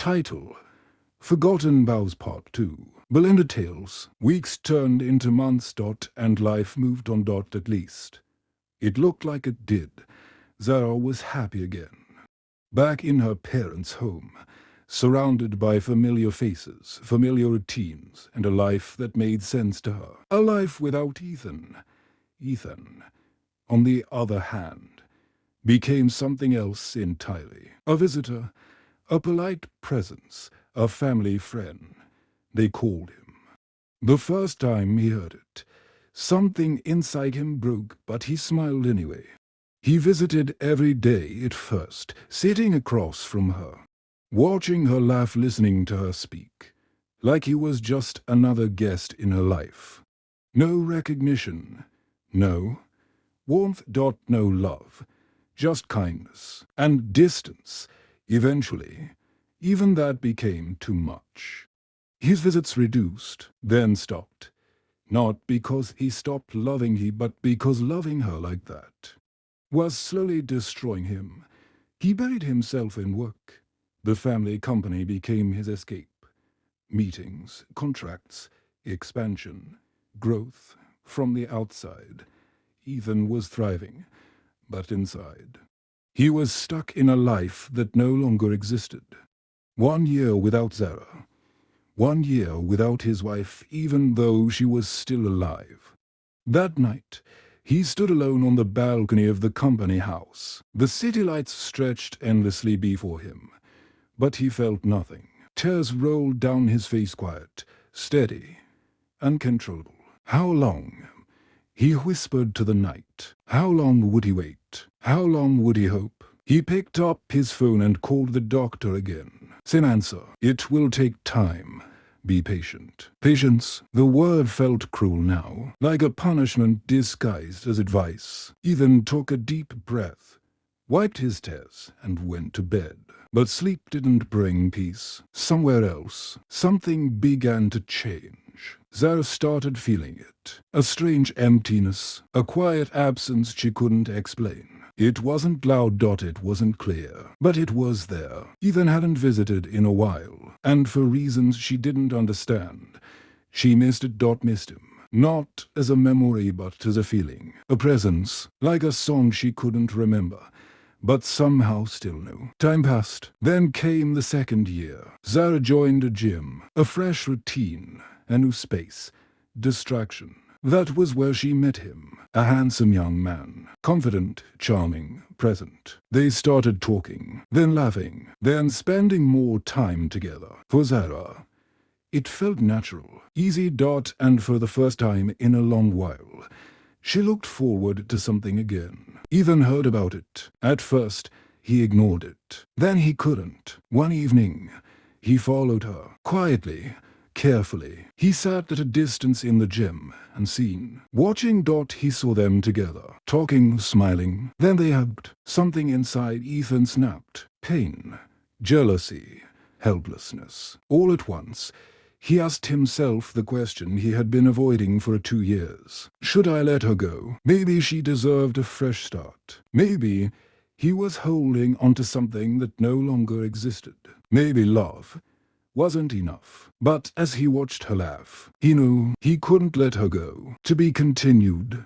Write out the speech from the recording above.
Title: Forgotten Vows Part 2. Belinda Tales. Weeks turned into months. And life moved on. At least it looked like it did. Zara was happy again. Back in her parents' home, surrounded by familiar faces, familiar routines, and a life that made sense to her. A life without Ethan. Ethan, on the other hand, became something else entirely. A visitor, a polite presence, a family friend. They called him. The first time he heard it, something inside him broke, but he smiled anyway. He visited every day at first, sitting across from her, watching her laugh, listening to her speak, like he was just another guest in her life. No recognition, no warmth. No love, just kindness and distance. Eventually, even that became too much. His visits reduced, then stopped. Not because he stopped loving her, but because loving her like that was slowly destroying him. He buried himself in work. The family company became his escape. Meetings, contracts, expansion, growth from the outside. Ethan was thriving, but inside, he was stuck in a life that no longer existed. 1 year without Zara. 1 year without his wife, even though she was still alive. That night, he stood alone on the balcony of the company house. The city lights stretched endlessly before him, but he felt nothing. Tears rolled down his face, quiet, steady, uncontrollable. How long? He whispered to the night. How long would he wait? How long would he hope? He picked up his phone and called the doctor again. Same answer. It will take time. Be patient. Patience. The word felt cruel now, like a punishment disguised as advice. Ethan took a deep breath, wiped his tears, and went to bed. But sleep didn't bring peace. Somewhere else, something began to change. Zara started feeling it. A strange emptiness, a quiet absence she couldn't explain. It wasn't loud. It wasn't clear, but it was there. Ethan hadn't visited in a while, and for reasons she didn't understand. She missed it. Missed him. Not as a memory, but as a feeling. A presence, like a song she couldn't remember, but somehow still knew. Time passed. Then came the second year. Zara joined a gym, a fresh routine, a new space, distraction. That was where she met him, a handsome young man, confident, charming, present. They started talking, then laughing, then spending more time together. For Zara, it felt natural, easy. And for the first time in a long while, she looked forward to something again. Ethan heard about it. At first, he ignored it. Then he couldn't. One evening, he followed her, quietly, carefully. He sat at a distance in the gym, unseen. Watching. He saw them together, talking, smiling. Then they hugged. Something inside Ethan snapped. Pain, jealousy, helplessness. All at once, he asked himself the question he had been avoiding for 2 years. Should I let her go? Maybe she deserved a fresh start. Maybe he was holding onto something that no longer existed. Maybe love wasn't enough. But as he watched her laugh, he knew he couldn't let her go. To be continued.